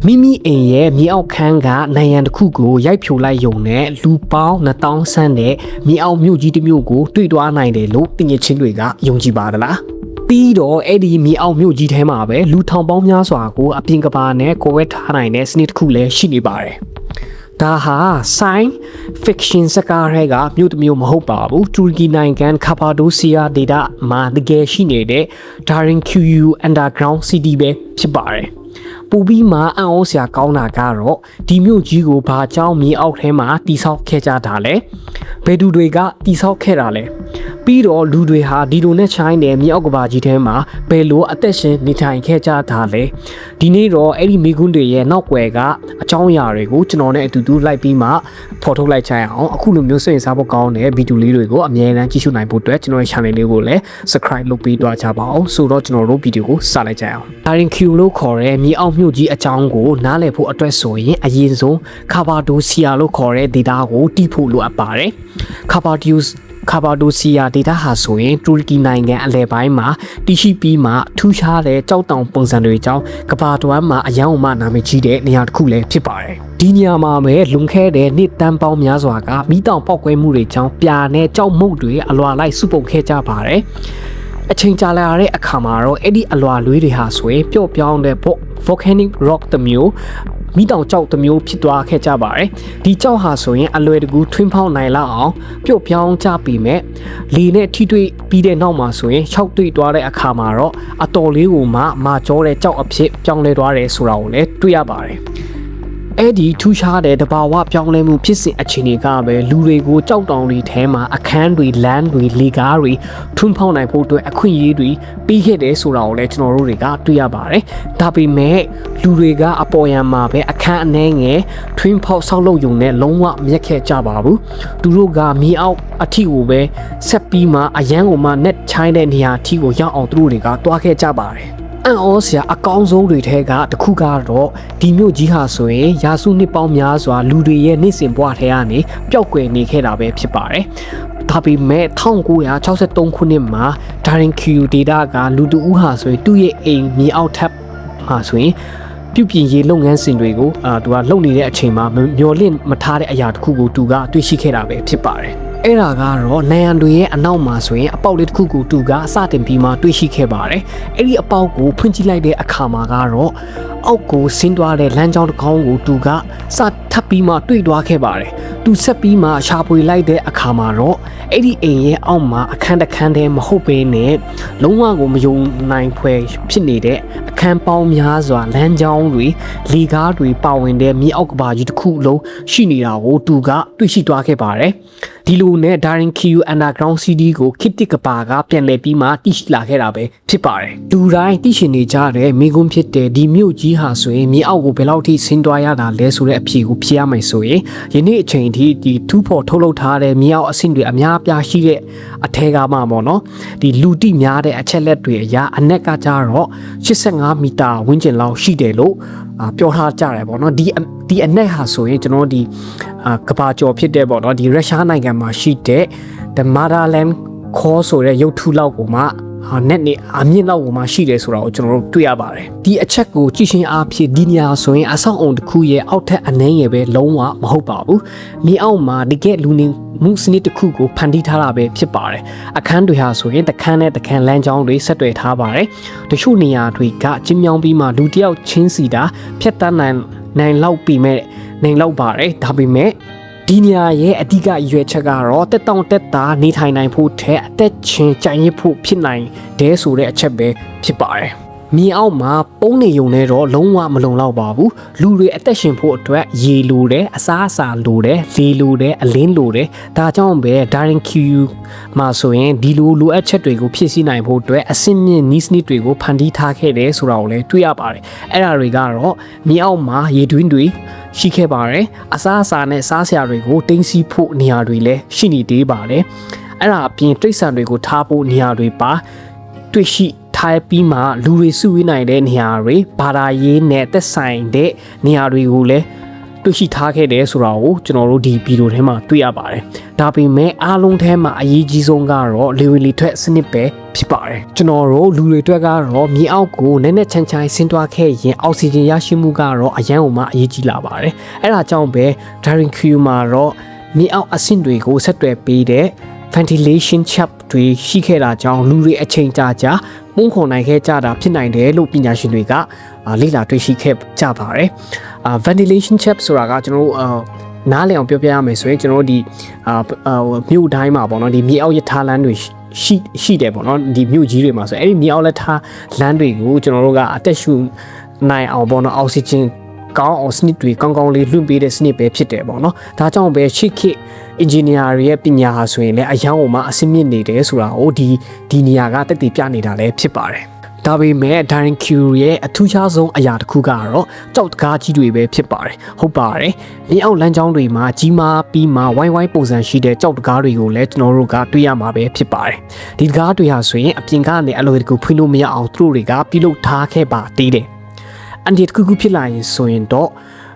မိမိအိမ်ရဲ့မြေအောက်ခန်းကနိုင်ရန်တစ်ခုကိုရိုက်ဖြိုလိုက်ယုံနဲ့လူပေါင်း2000ဆန်းတဲ့မြေအောက်မြို့ကြီးတစ်မြို့ကိုတွေ့သွားနိုင်တယ်လို့တင်ငယ်ချင်းတွေကယုံကြည်ပါသလားပြီးတော့အဲ့ဒီမြေအောက်မြို့ကြီးထဲမှာပဲလူထောင်ပေါင်းများစွာကိုအပြင်ကဘာနဲ့ကိုဝဲထားနိုင်တဲ့စနစ်တစ်ခုလည်းရှိနေပါတယ်ဒါဟာ science fiction စကားတွေကမြို့တစ်မြို့မဟုတ်ပါဘူးတူရကီနိုင်ငံကာပါဒိုစီးယားဒေသမှာတကယ်ရှိနေတဲ့ Darin QU Underground City ပဲဖြစ်ပါတယ်ပူပြီးမှအံ့ဩစရာကောင်းတာကတော့ဒီမြို့ကြီးကိုဘာကြောင့်မြေအောက်ထဲမှာတိဆောက်ခဲ့ကြတာလဲဘယ်သူတွေကတိဆောက်ခဲ့တာလဲပြီးတော့လူတွေဟာဒီလိုနဲ့ချိုင်းတဲ့မြေအောက်ကဘာကြီးထဲမှာဘယ်လိုအသက်ရှင်နေထိုင်ခဲ့ကြတာလဲဒီနေ့တော့အဲ့ဒီမိကွန်းတွေရဲ့နောက်ွယ်ကအကြောင်းအရာတွေကိုကျွန်တော်နဲ့အတူတူလိုက်ပြီးမှဖော်ထုတ်လိုက်ကြရအောင်အခုလိုမျိုးစိတ်ဝင်စားဖို့ကောင်းတဲ့ဗီဒီယိုလေးတွေကိုအမြဲတမ်းကြည့်ရှုနိုင်ဖို့အတွက်ကျွန်တော်ရဲ့ channel လေးကိုလည်း subscribe လုပ်ပေးသွားကြပါအောင်ဆိုတော့ကျွန်တော်တို့ဗီဒီယိုကိုစလိုက်ကြအောင် Darin Q လို့ခေါ်တဲ့မြေအောက်မြို့ကြီးအကြောင်းကိုနားလည်ဖို့အတွက်ဆိုရင်အရင်ဆုံးကာပါဒိုစီးယားလို့ခေါ်တဲ့ဒေသကိုတီးဖို့လိုအပ်ပါတယ်ကာပါဒိုစီးယားဒေသဟာဆိုရင်တူရကီနိုင်ငံအလယ်ပိုင်းမှာတည်ရှိပြီးမှထူးခြားတဲ့ကြောက်တောင်ပုံစံတွေကြောင့်ကမ္ဘာတဝန်းမှာအယောင်အမနာမည်ကြီးတဲ့နေရာတစ်ခုလည်းဖြစ်ပါတယ်ဒီနေရာမှာပဲလွန်ခဲ့တဲ့နှစ်တန်းပေါင်းများစွာကမိတောင်ပောက်ကွဲမှုတွေကြောင့်ပြာနဲ့ကြောက်မုတ်တွေအလွာလိုက်စုပုတ်ခဲ့ကြပါတယ်အချိန်ကြာလာတဲ့အခါမှာတော့အဲ့ဒီအလွာလွေးတွေဟာဆိုရင်ပျော့ပြောင်းတဲ့ volcanic rock တစ်မျိုးမိတောင်ကြောက်တစ်မျိုးဖြစ်သွားခဲ့ကြပါတယ်ဒီကြောက်ဟာဆိုရင်အလွယ်တကူထွင်းဖောက်နိုင်လောက်အောင်ပျော့ပြောင်းကြပြီးမဲ့လေနဲ့ထိတွေ့ပြီးတဲ့နောက်မှာဆိုရင်ခြောက်တွေ့သွားတဲ့အခါမှာတော့အတော်လေးကိုမှမာကြောတဲ့ကြောက်အဖြစ်ပြောင်းလဲသွားတယ်ဆိုတာကိုလည်းတွေ့ရပါတယ်အဲ့ဒီထူးခြားတဲ့တဘာဝပြောင်းလဲမှုဖြစ်စဉ်အခြေအနေကပဲလူတွေကိုကြောက်တောင်တွေထဲမှာအခန်းတွေလမ်းတွေလေကားတွေထွန်းဖောက်နိုင်ဖို့အတွက်အခွင့်အရေးတွေပြီးခဲ့တယ်ဆိုတာကိုလည်းကျွန်တော်တို့တွေကတွေ့ရပါတယ်ဒါပေမဲ့လူတွေကအပေါ်ယံမှာပဲအခန်းအနှဲငယ်ထွန်းဖောက်ဆောက်လုပ်ရုံနဲ့လုံးဝမရက်ခဲ့ကြပါဘူးသူတို့ကမြေအောက်အထီကိုပဲဆက်ပြီးမှအရန်ကိုမှnet ချိုင်းတဲ့နေရာအထီကိုရောက်အောင်သူတို့တွေကတွားခဲ့ကြပါတယ်အံ့ဩစရာအကောင်းဆုံးတွေထဲကတစ်ခုကတော့ဒီမြို့ကြီးဟာဆိုရင်ရာစုနှစ်ပေါင်းများစွာလူတွေရဲ့နေ့စဉ်ဘဝထဲကနေပျောက်ကွယ်နေခဲ့တာပဲဖြစ်ပါတယ်။ဒါပေမဲ့1963ခုနှစ်မှာ Darin Q ဒေတာကလူတဦးဟာဆိုရင်သူ့ရဲ့အိမ်မြေအောက်ထပ်မှာဆိုရင်ပြုပြင်ရေးလုပ်ငန်းစဉ်တွေကိုသူကလုပ်နေတဲ့အချိန်မှာမျော်လင့်မထားတဲ့အရာတစ်ခုကိုသူကတွေ့ရှိခဲ့တာပဲဖြစ်ပါတယ်။အဲ့ဒါကတော့နိုင်ရန်တွေရဲ့အနောက်မှာဆိုရင်အပေါက်လေးတစ်ခုကိုသူကအစတင်ပြီးမှတွေ့ရှိခဲ့ပါတယ်အဲ့ဒီအပေါက်ကိုဖွင့်ကြည့်လိုက်တဲ့အခါမှာကတော့အောက်ကိုဆင်းသွားတဲ့လမ်းကြောင်းတစ်ကောင်းကိုသူကစထပ်ပြီးမှတွေ့သွားခဲ့ပါတယ်သူဆက်ပြီးမှရှာဖွေလိုက်တဲ့အခါမှာတော့အဲ့ဒီအိမ်ရဲ့အောက်မှာအခန်းတစ်ခန်းတည်းမဟုတ်ဘဲနဲ့လုံးဝကိုမယုံနိုင်ဖွယ်ဖြစ်နေတဲ့အခန်းပေါင်းများစွာလမ်းကြောင်းတွေလေကားတွေပါဝင်တဲ့မြေအောက်ကဘာကြီးတစ်ခုလုံးရှိနေတာကိုသူကတွေ့ရှိသွားခဲ့ပါတယ်ဒီလိုနဲ့ Darin Q Underground City ကိုခေတ်တစ်ကဘာကပြန်လည်ပြီးမှတည်ရှိလာခဲ့တာပဲဖြစ်ပါတယ်လူတိုင်းသိရှင်နေကြတဲ့မိကွန်းဖြစ်တဲ့ဒီမြို့ကြီးဟာဆိုရင်မြေအောက်ကိုဘယ်လောက်ထိဆင်းသွားရတာလဲဆိုတဲ့အဖြေကိုဖြေရမယ်ဆိုရင်ယနေ့အချိန်ထိဒီထူးဖော်ထုတ်လုပ်ထားတဲ့မြေအောက်အဆင့်တွေအများအပြားရှိတဲ့အထဲကမှပေါ့နော်ဒီလူတိများတဲ့အချက်လက်တွေအရာအနက်ကကြတော့85မီတာဝန်းကျင်လောက်ရှိတယ်လို့ပြောထားကြတယ်ပေါ့နော်ဒီအနက်ဟာဆိုရင်ကျွန်တော်ဒီကဘာကျော်ဖြစ်တဲ့ပေါ့နော်ဒီရုရှားနိုင်ငံမှာရှိတဲ့ The Motherland Core ဆိုတဲ့ရုပ်ထုလောက်ကိုမှnet နေအမြင့်လောက်ကိုမှရှိတယ်ဆိုတာကိုကျွန်တော်တို့တွေ့ရပါတယ်ဒီအချက်ကိုကြည့်ရှင်အားဖြင့်ဒီနေရာဆိုရင်အဆောက်အုံတစ်ခုရဲ့အောက်ထပ်အနှဲငယ်ပဲလုံးဝမဟုတ်ပါဘူးမြေအောက်မှာတကယ်လူနေမှုစနစ်တစ်ခုကိုဖန်တီးထားတာပဲဖြစ်ပါတယ်အခန်းတွေဟာဆိုရင်တခန်းနဲ့တခန်းလမ်းကြောင်းတွေဆက်တွယ်ထားပါတယ်တချို့နေရာတွေကကျင်းမြောင်းပြီးမှလူတယောက်ချင်းစီတာဖြတ်တန်းနိုင်လောက်ပြီးမဲ့နိုင်လောက်ပါတယ်ဒါပေမဲ့ဒီနေရာရဲ့အဓိကရွေးချက်ကတော့တက်တောင့်တက်တာနေထိုင်နိုင်ဖို့ထဲအသက်ချင်းကြံ့ရစ်ဖို့ဖြစ်နိုင်တယ်ဆိုတဲ့အချက်ပဲဖြစ်ပါတယ်မြေအောက်မှာပုံနေုံနဲ့တော့လုံးဝမလုံလောက်ပါဘူးလူတွေအသက်ရှင်ဖို့အတွက်ရေလိုတယ်အစားအစာလိုတယ်လေလိုတယ်အလင်းလိုတယ်ဒါကြောင့်ပဲ Darin Q မှာဆိုရင်ဒီလိုအပ်ချက်တွေကိုဖြည့်ဆည်းနိုင်ဖို့အတွက်အဆင့်မြင့်နည်းစနစ်တွေကိုဖန်တီးထားခဲ့တယ်ဆိုတာကိုလည်းတွေ့ရပါတယ်အဲ့ဒါတွေကတော့မြေအောက်မှာရေတွင်းတွေရှိခဲ့ပါတယ်အစားအစာနဲ့စားစရာတွေကိုတင်းစီဖို့နေရာတွေလည်းရှိနေသေးပါတယ်အဲ့ဒါအပြင်တိရစ္ဆာန်တွေကိုထားဖို့နေရာတွေပါတွေ့ရှိထားပြီးမှလူတွေစုဝေးနိုင်တဲ့နေရာတွေဘာသာရေးနဲ့သက်ဆိုင်တဲ့နေရာတွေကိုလည်း တွေ့ရှိထားခဲ့တယ်ဆိုတာကိုကျွန်တော်တို့ဒီဗီဒီယိုထဲမှာတွေ့ရပါတယ်ဒါပေမဲ့အားလုံးထဲမှာအရေးကြီးဆုံးကတော့လေဝင်လေထွက်စနစ်ပဲဖြစ်ပါတယ်ကျွန်တော်တို့လူတွေအတွက်ကတော့မြေအောက်ကိုနက်နက်ချမ်းချမ်းဆင်းသွားခဲ့ရင်အောက်ဆီဂျင်ရရှိမှုကတော့အရန်ဟိုမှအရေးကြီးလာပါတယ်အဲ့ဒါကြောင့်ပဲ Daring Q မှာတော့မြေအောက်အဆင့်တွေကိုဆက်တွယ်ပေးတဲ့ ventilation shaft တွေရှိခဲ့တာကြောင့်လူတွေအချိန်ကြာမှုန်ခုန်နိုင်ခဲ့ကြတာဖြစ်နိုင်တယ်လို့ပညာရှင်တွေကလေ့လာတွေ့ရှိခဲ့ကြပါတယ်ventilation shaft ဆိုတာကကျွန်တော်တို့နားလည်အောင်ပြောပြရမယ်ဆိုရင်ကျွန်တော်တို့ဒီမြို့တိုင်းမှာပေါ့နော်ဒီမြေအောက်ရထားလမ်းတွေရှိတယ်ပေါ့နော်ဒီမြို့ကြီးတွေမှာဆိုအဲ့ဒီမြေအောက်လက်ထားလမ်းတွေကိုကျွန်တော်တို့ကအသက်ရှူနိုင်အောင်ပေါ့နော်အောက်ဆီဂျင်ကောင်းအောင်စနစ်တွေကောင်းလေးလွှင့်ပေးတဲ့စနစ်ပဲဖြစ်တယ်ပေါ့နော်ဒါကြောင့်ပဲရှစ်ခေတ် engineer ရဲ့ပညာဟာဆိုရင်လည်းအယောင်မှာအဆင့်မြင့်နေတယ်ဆိုတာကိုဒီနေရာကတက်တည်ပြနေတာလည်းဖြစ်ပါတယ်ဒါပေမဲ့ Daring Q ရဲ့အထူးခြားဆုံးအရာတစ်ခုကတော့ကြောက်တကားကြီးတွေပဲဖြစ်ပါတယ်ဟုတ်ပါတယ်မြေအောက်လမ်းကြောင်းတွေမှာကြီးမားပြီးမှဝိုင်းပုံစံရှိတဲ့ကြောက်တကားတွေကိုလည်းကျွန်တော်တို့ကတွေ့ရမှာပဲဖြစ်ပါတယ်ဒီတကားတွေဟာဆိုရင်အပြင်ကနေအလွယ်တကူဖွင့်လို့မရအောင်သူတို့တွေကပြုလုပ်ထားခဲ့ပါသေးတယ်အန်ဒီတခုဖြစ်လာရင်ဆိုရင်တော့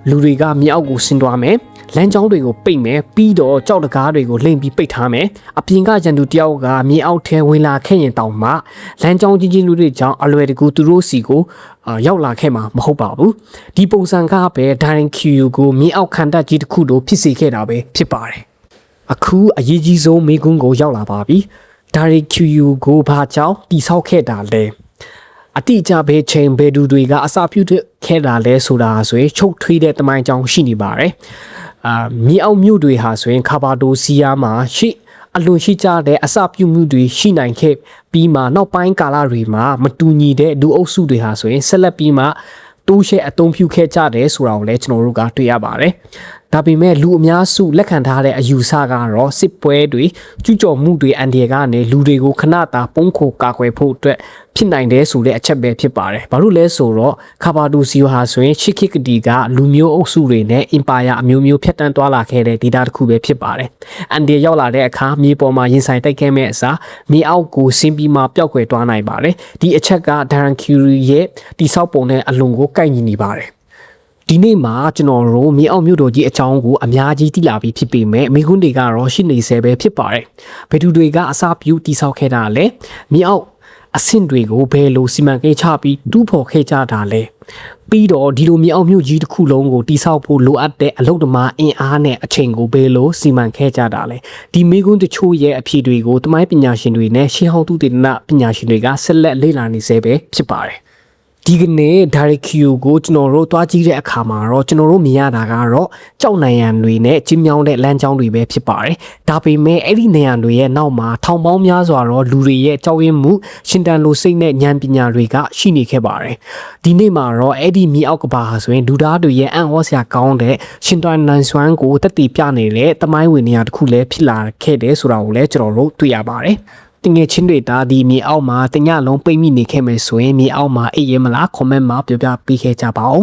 လူတွေကမြေအောက်ကိုဆင်းသွားမယ်လမ်းကြောင်းတွေကိုပိတ်မယ်ပြီးတော့ကြောက်တကားတွေကိုလိမ့်ပြီးပိတ်ထားမယ်အပြင်ကရန်သူတယောက်ကမြေအောက်ထဲဝင်လာခဲ့ရင်တောင်မှလမ်းကြောင်းကြီးလူတွေကြောင့်အလွယ်တကူသူတို့စီကိုရောက်လာခဲ့မှာမဟုတ်ပါဘူးဒီပုံစံကပဲ Daring Q ကိုမြေအောက်ခံတပ်ကြီးတစ်ခုလိုဖြစ်စေခဲ့တာပဲဖြစ်ပါတယ်အခုအရေးကြီးဆုံးမိကွန်းကိုရောက်လာပါပြီ Daring Q ကိုဘာကြောင့်တိဆောက်ခဲ့တာလဲအတိအကျပဲချိန်ဘယ်သူတွေကအစာပြုခဲ့တာလဲဆိုတာဆိုရင်ချုပ်ထွေးတဲ့တမိုင်းကြောင်းရှိနေပါတယ်မြေအောက်မြို့တွေဟာဆိုရင်ကာဘာဒိုစီးယားမှာအလွန်ရှိကြတဲ့အစပြုမှုတွေရှိနိုင်ခဲ့ပြီးမှနောက်ပိုင်းကာလတွေမှာမတူညီတဲ့လူအုပ်စုတွေဟာဆိုရင်ဆက်လက်ပြီးမှတိုးရှဲအသုံးပြုခဲ့ကြတယ်ဆိုတာကိုလည်းကျွန်တော်တို့ကတွေ့ရပါတယ်ဒါပေမဲ့လူအများစုလက်ခံထားတဲ့အယူဆကတော့စစ်ပွဲတွေကျူးကျော်မှုတွေအန်ဒီကနေလူတွေကိုခဏတာပုံခိုကာကွယ်ဖို့အတွက်ဖြစ်နိုင်တယ်ဆိုတဲ့အချက်ပဲဖြစ်ပါတယ်ဘာလို့လဲဆိုတော့ကာဘာဒိုစီယိုဟာဆိုရင်ရှစ်ခေတ်ကတိကလူမျိုးအုပ်စုတွေနဲ့အင်ပါယာအမျိုးမျိုးဖျက်ဆီးသွားလာခဲ့တဲ့ဒေသတစ်ခုပဲဖြစ်ပါတယ်အန်ဒီရောက်လာတဲ့အခါမြေပေါ်မှာရင်ဆိုင်တိုက်ခဲ့မဲ့အစားမြေအောက်ကိုဆင်းပြီးမှပျောက်ကွယ်သွားနိုင်ပါတယ်ဒီအချက်က Daring Q ရဲ့တိဆောက်ပုံနဲ့အလွန်ကိုကိုက်ညီနေပါတယ်ဒီနေ့မှာကျွန်တော်တို့မြေအောက်မြို့တော်ကြီးအကြောင်းကိုအများကြီးသိလာပြီးဖြစ်ပေမဲ့မိခွန်းတွေကတော့ရှိနေဆဲပဲဖြစ်ပါတယ်ဘယ်သူတွေကအစပြုတိဆောက်ခဲ့တာလဲမြေအောက်အဆင့်တွေကိုဘယ်လိုစီမံကိန်းချပြီးတူးဖော်ခဲ့ကြတာလဲပြီးတော့ဒီလိုမြေအောက်မြို့ကြီးတစ်ခုလုံးကိုတိဆောက်ဖို့လိုအပ်တဲ့အလုပ်သမားအင်အားနဲ့အချိန်ကိုဘယ်လိုစီမံခဲ့ကြတာလဲဒီမိခွန်းတချို့ရဲ့အဖြေတွေကိုတမိုင်းပညာရှင်တွေနဲ့ရှေးဟောင်းသုတေသနပညာရှင်တွေကဆက်လက်လေ့လာနေဆဲပဲဖြစ်ပါတယ်ဒီကနေ့ Daring Q ကိုကျွန်တော်တို့တွားကြည့်တဲ့အခါမှာတော့ကျွန်တော်တို့မြင်ရတာကတော့ကြောက်နိုင်ရန်တွေနဲ့ကျင်းမြောင်းတဲ့လမ်းကြောင်းတွေပဲဖြစ်ပါတယ်။ဒါပေမဲ့အဲ့ဒီနေရာတွေရဲ့နောက်မှာထောင်ပေါင်းများစွာတော့လူတွေရဲ့ကြောက်ရွံ့မှုရှင်တန်လိုစိတ်နဲ့ဉာဏ်ပညာတွေကရှိနေခဲ့ပါတယ်။ဒီနေ့မှာတော့အဲ့ဒီမြေအောက်ကဘာဟာဆိုရင်လူသားတွေရဲ့အံ့ဩစရာကောင်းတဲ့ရှင်တန်နိုင်စွမ်းကိုတက်တည်ပြနေတဲ့တမိုင်းဝင်နေရာတစ်ခုလည်းဖြစ်လာခဲ့တယ်ဆိုတာကိုလည်းကျွန်တော်တို့တွေ့ရပါတယ်။တငယ်ချင်းတွေဒါဒီမြေအောက်မှာတညလုံးပိတ်မိနေခဲ့မယ်ဆိုရင်မြေအောက်မှာအိပ်ရမလား comment မှာပြောပြပေးခဲ့ကြပါဦး